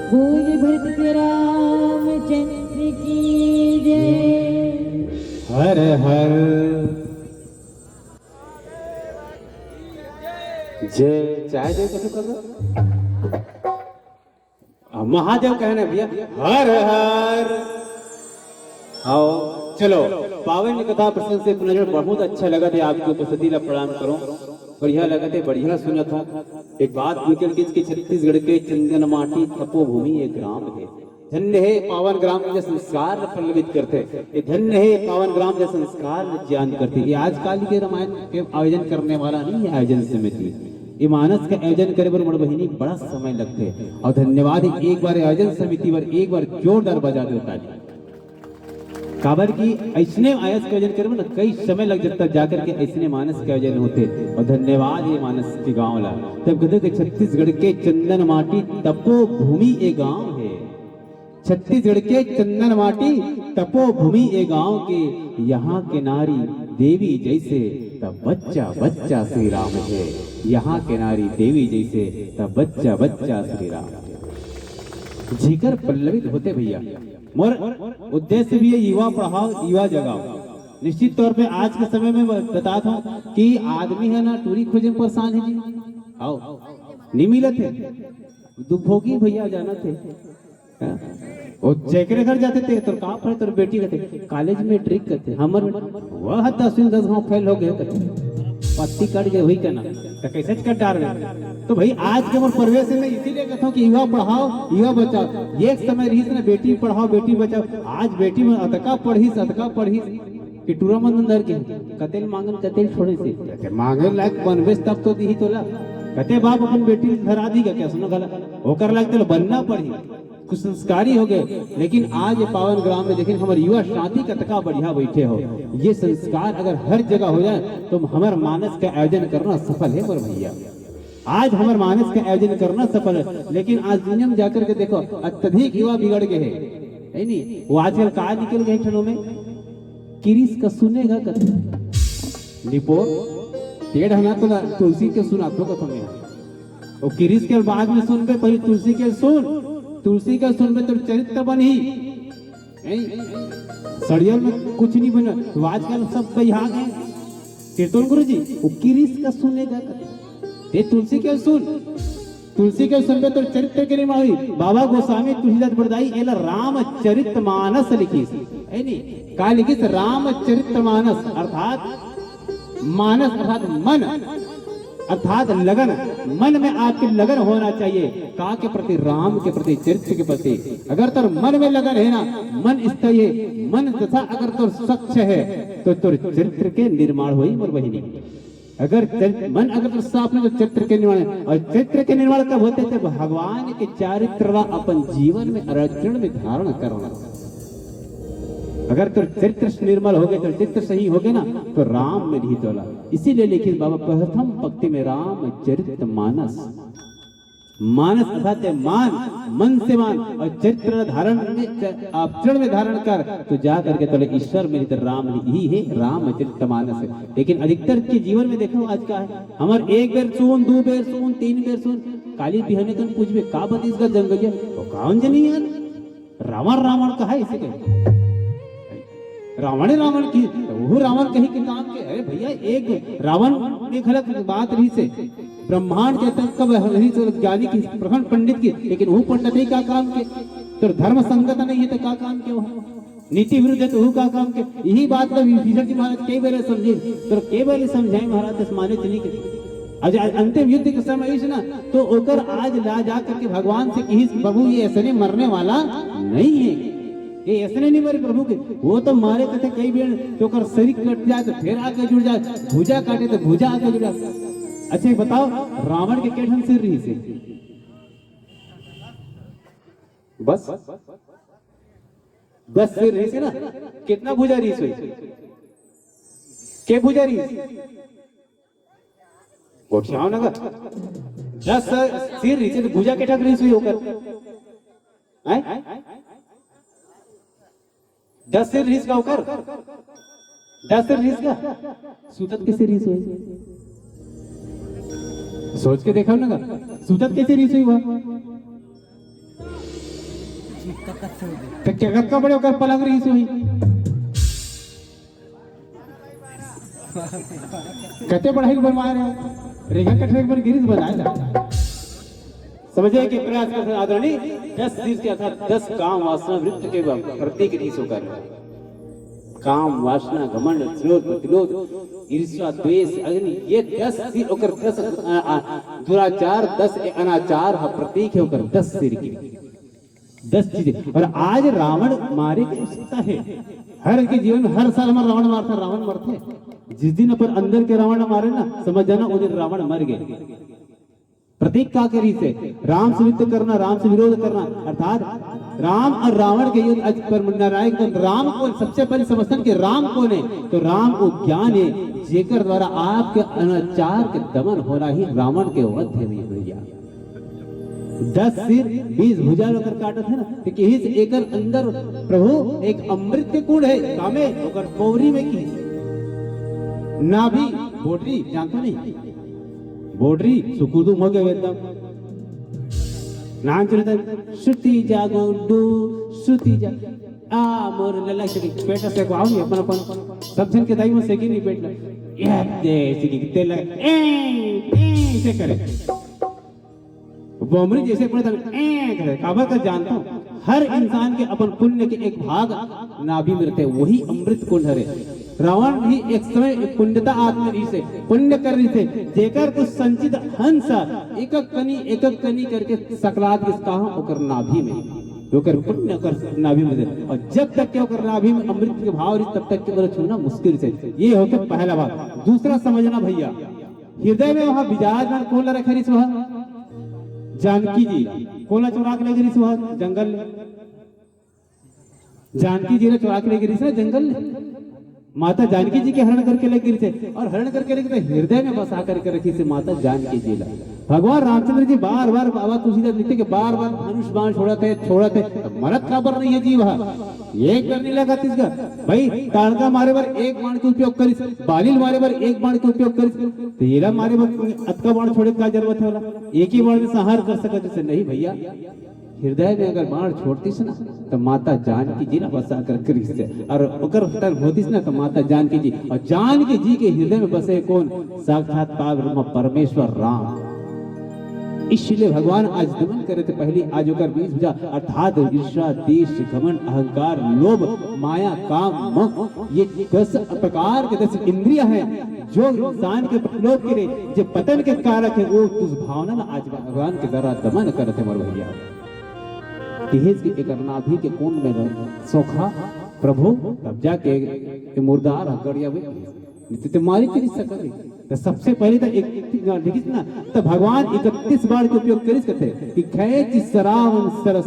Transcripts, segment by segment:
भोज भरत रामचंद्र की जय। हर हर जय। चाय जय कैसे कर रहे? महादेव कहना भैया हर हर। आओ चलो पावन कथा प्रसंग से पुनः बहुत अच्छा लगा थे आपकी उपस्थिति ला प्रणाम करो। बढ़िया लगा थे, बढ़िया सुना था। एक बात निकल के इसके छत्तीसगढ़ के चंदन माटी तपोभूमि एक ग्राम है। धन्य है पावन ग्राम के संस्कार पल्लवित करते। ये धन्य है पावन ग्राम के संस्कार ज्ञान करते। ये आजकल के रामायण के आयोजन करने वाला नहीं है आयोजन समिति। ये मानस का आयोजन करे पर मोर बहिनी बड़ा समय लगते। और धन्यवाद एक बार आयोजन समिति पर एक बार जोरदार बजा देता है। काबर की ऐसने आयस के आयोजन करे ना कई समय लग जाता जाकर के ऐसने मानस के आयोजन होते। और धन्यवाद ये मानस के गांव ला। तब कहते कि छत्तीसगढ़ के चंदन माटी तपोभूमि ए गांव है। छत्तीसगढ़ के चंदन माटी तपोभूमि ए गांव के यहाँ के नारी देवी जैसे तब बच्चा बच्चा श्री राम है। यहाँ के नारी देवी जैसे तब बच्चा बच्चा श्री राम है। जीकर पल्लवित होते भैया। मोर उद्देश्य भी है युवा पढ़ाओ युवा जगाओ। निश्चित तौर पे आज के समय में बताता हूँ कि आदमी है ना टूरी खोजे में परेशान है जी। आओ नहीं मिले थे दुखोगी भैया जाना थे वो चेकरे घर जाते थे तो कहाँ पढ़े तो बेटी कहते कॉलेज में ट्रिक करते हमर वह 10 गाँव फेल हो गए कहते पत्ती कट गए वही कहना तो कैसे कट डाल रहे। तो भाई आज के मोर प्रवेश में इसीलिए कहता हूँ कि युवा पढ़ाओ युवा बचाओ। एक समय रही ना बेटी पढ़ाओ बेटी बचाओ। आज बेटी में अतका पढ़ी कि टूरा मन अंदर के कतेल मांगन कतेल छोड़े से मांगे लायक बनवेश तब तो दी तोला कते बाप अपन बेटी धरा दी क्या सुनो गला होकर लायक तो बनना पड़ी कुछ संस्कारी हो गए। लेकिन आज पावन ग्राम में देखें हमारे युवा शांति का तका बढ़िया बैठे हो। ये संस्कार अगर हर जगह हो जाए तो हमारे मानस का आयोजन करना सफल है मोर भैया। आज हमारे मानस का आयोजन करना सफल है। लेकिन आज दुनिया में जाकर के देखो अत्यधिक युवा बिगड़ गए है नहीं। वो आजकल कहा निकल गए ठनों में किरिस का सुनेगा कथा निपोर पेड़ हना तो तुलसी के सुना तो कथा में वो किरिस के बाद में सुन पे पहले तुलसी के सुन तुलसी का सुन पे तो चरित्र बन ही सड़ियल में कुछ नहीं बना। तो आजकल सब बिहार है कीर्तन गुरु जी वो किरिस का सुनेगा ये तुलसी के सुन पे तो चरित्र के निर्माण हुई। बाबा गोस्वामी तुलसीदास बड़दाई एला रामचरितमानस लिखी है नहीं का लिखी रामचरितमानस अर्थात मानस अर्थात मन अर्थात लगन। मन में आपके लगन होना चाहिए का के प्रति राम के प्रति चरित्र के प्रति। अगर तो मन में लगन है ना मन स्थायी है मन तथा अगर तो स्वच्छ है तो चरित्र के निर्माण हुई मोर बहिनी। अगर मन अगर तो साफ है तो चरित्र के निर्माण है। और चरित्र के निर्माण कब होते थे भगवान के चरित्र अपन जीवन में आचरण में धारण करना। अगर तो चरित्र निर्मल हो गए तो चित्र सही हो गए ना तो राम में निहित होला। इसीलिए लिखित बाबा प्रथम पंक्ति में राम चरित मानस मानस अर्थात मान मन से मान और चरित्र धारण में आचरण में धारण कर तो जा करके तो ईश्वर में राम ही है रामचरित मानस है। लेकिन अधिकतर के जीवन में देखो आज का है हमार एक बेर सुन दो बेर सुन तीन बेर सुन काली बिहने कन पूछबे का बतीस का जंगलिया वो कौन जनी यार रावण रावण कहा इसे कहे रावण की वो रावण कहीं के काम के। अरे भैया एक रावण ने खलक बात रही से ब्रह्मांड के तक कब रही से ज्ञानी की प्रखंड पंडित की। लेकिन वो पंडित ही का काम के तो धर्म संगत नहीं है तो का काम के वहाँ नीति विरुद्ध है तो वो का काम के। यही बात तो विभीषण जी महाराज कई बार समझे तो कई बार समझाए महाराज माने चली के आज अंतिम युद्ध के समय ना तो ओकर आज ला जा करके भगवान से कही प्रभु ये ऐसे मरने वाला नहीं है ये ऐसे नहीं मरे प्रभु के वो तो मारे कहते कई बेर तो कर शरीर कट जाए तो फिर आके जुड़ जाए भुजा काटे तो भुजा आके जुड़ जाए। अच्छा बताओ रावण के केठन सिर रही से बस 10 सिर रही से ना कितना भुजा रही से के भुजा रही गोठियाओ ना 10 सिर रही से तो भुजा केठा रही से होकर 10 सिर रीस का होकर 10 सिर रीस का सूतत कैसे रीस हुई सोच के देखा ना सूतत कैसे रीस हुई वह तो क्या का बड़े ओकर पलंग रही सोई कते बढ़ाई बनवा रहे हो रेखा कटरे पर गिरीश बनाएगा समझे कि प्रयास कर आदरणीय 10 शीर्ष के अर्थात 10 काम वासना वृत्त के प्रतीक रीस होकर काम वासना घमंड क्रोध प्रतिलोध ईर्ष्या द्वेष अग्नि ये 10 सिर होकर 10 दुराचार 10 अनाचार हा प्रतीक है होकर 10 सिर की 10 चीजें और आज रावण मारे की आवश्यकता है हर के जीवन में हर साल हमारा रावण मारता रावण मरते जिस दिन अपन अंदर के रावण मारे ना समझ जाना उस दिन रावण मर गए प्रतीक का करी से राम से युद्ध करना राम से विरोध करना अर्थात राम और रावण के युद्ध पर निर्णायक राम को सबसे पहले समझते कि राम कौन है तो राम वो ज्ञान है जेकर द्वारा आपके अनाचार के दमन होना ही रावण के वध है भैया 10 सिर 20 भुजा लेकर काटत है ना कि इस एकर अंदर प्रभु एक अमृत के कुंड है कामे ओकर पौरी में की नाभि बोटरी जानते नहीं बोडरी सुकुदुम हो गए एकदम नाम चलता श्रुति जागो डू श्रुति जा आ मोर लल्ला से बेटा से को आओ नहीं अपन अपन सब जन के दाई में से की नहीं बैठना ये जैसे कि तेल ए से करे बोमरी जैसे पड़े करे काबर का जानता हूं हर इंसान के अपन पुण्य के एक भाग नाभि में रहते वही अमृत कुंड है रावण भी एक समय पुण्यता आत्मरी से पुण्य कर रही थे जेकर कुछ संचित हंस एक कनी करके सकलात किसका ओकर नाभि में ओकर पुण्य कर नाभि में और जब तक के ओकर नाभि में अमृत के भाव तब तक के बोले छूना मुश्किल से ये होता पहला बात दूसरा समझना भैया हृदय में वहां विराजमान कौन रखे रिस वह जानकी जी कौन चुरा के ले रिस वह जंगल जानकी जी ने चुरा के ले रिस ना जंगल माता जानकी जी के हरण करके लेकर थे और हरण करके लेकर हृदय में बसा करके रखी से माता जानकी जी ला भगवान रामचंद्र जी बार बार बाबा तुलसीदास लिखते कि बार बार धनुष बाण छोड़ा थे तो मरद खबर नहीं है जीव एक करने लगा तिसका भाई ताड़का मारे बार एक बाण के उपयोग करिस बालिल मारे बार एक बाण के उपयोग करिस तेरा मारे बार अतका बाण छोड़े का जरूरत है वाला एक ही बाण में संहार कर सका जैसे नहीं भैया हृदय में अगर बाण छोड़तीस ना तो माता जानकी जी ना बसा कर करिस और ओकर तर होतीस ना तो माता जानकी जी और जानकी जी के हृदय में बसे कौन साक्षात परब्रह्म परमेश्वर राम इसलिए भगवान आज दमन करे थे पहली आज होकर 20 भुजा अर्थात ईर्ष्या देश घमंड अहंकार लोभ माया काम मोह ये 10 प्रकार के 10 इंद्रिया हैं जो इंसान के लोभ के लिए जो पतन के कारक है वो उस भावना ना आज भगवान के द्वारा दमन करते मर भैया तिहेज की एक नाभि के कोण में सोखा प्रभु तब जाके मुर्दार गड़िया हुए मारी तेरी सकल तो सबसे पहले तो एक देखिस ना तो भगवान 31 बार के उपयोग करिस करते कि खैच सरावन सरस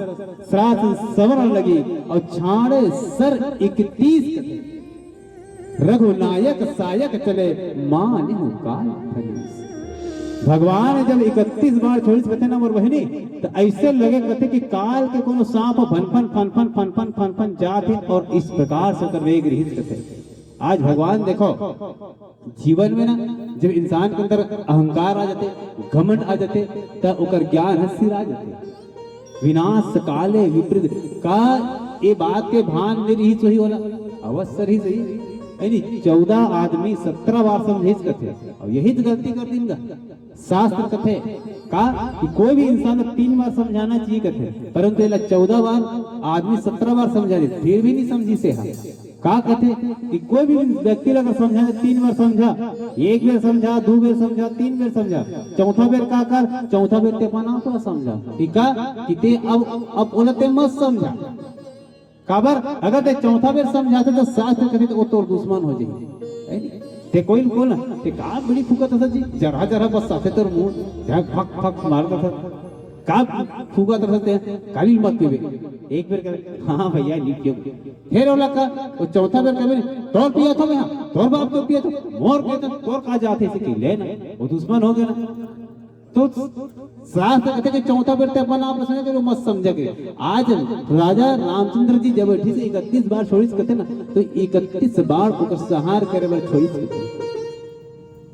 सरास सवरण लगी और छाड़े सर 31 रघुनायक सायक चले मान काल फनीस भगवान जब 31 बार छोड़िस कहते ना मोर बहनी तो ऐसे लगे कहते कि काल के कोनो सांप फन जाते और इस प्रकार से कर वेग रहित कहते आज भगवान देखो जीवन में ना जब इंसान के अंदर अहंकार आ जाते घमंड आ जाते तब ओकर ज्ञान हस्तिर आ जाते विनाश काले विपरीत का ये बात के भान में रही सही होला अवश्य ही सही यानी 14 आदमी 17 बार समझेज करते और यही तो गलती कर दी शास्त्र कथे का कि कोई भी इंसान 3 बार समझाना चाहिए कथे परंतु 14 बार आदमी 17 बार समझा दे फिर भी नहीं समझी से का कहते कि कोई भी व्यक्ति अगर समझा 3 बार समझा एक बेर समझा 2 बेर समझा 3 बेर समझा चौथा बेर का कर चौथा बेर ते अपना तो समझा ठीक है कि ते अब ओलते मत समझा काबर अगर ते चौथा बेर समझाते तो शास्त्र कहते तो तोर दुश्मन हो जाए ते कोई बोल ते का बड़ी फुकत था जी जरा बस साथे तोर मुंह ध्यान फक मारता था का फूका करते हैं काली मत पीवे एक बेर करे हां भैया नी क्यों फिर ओला का वो चौथा बेर कहे तोर पिया था भैया तोर बाप तो पिया था मोर पिया था तोर का जाते से कि ले ना वो दुश्मन हो गया ना तो शास्त्र कहते कि चौथा बेर ते अपन आप समझ के मत समझ के आज राजा रामचंद्र जी जब बैठी से 31 बार छोड़िस कहते ना तो 31 बार ओकर संहार करे बार छोड़िस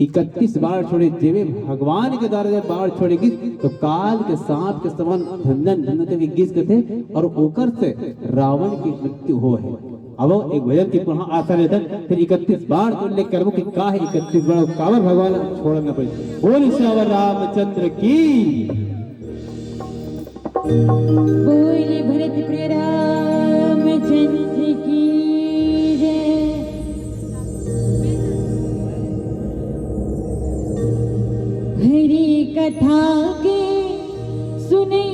31 बार छोड़े जेवे भगवान के द्वारा जब बाढ़ छोड़ेगी तो काल के सांप के समान धंधन धंधन के गिस थे और ओकर से रावण की मृत्यु हो है। अब एक भजन की पुनः आशा रहता फिर 31 बार तो उल्लेख करबो कि का है 31 बार कावर भगवान छोड़ना पड़े। बोल श्यावर रामचंद्र की बोल भरत प्रिय रामचंद्र की जय। हरि कथा के सुने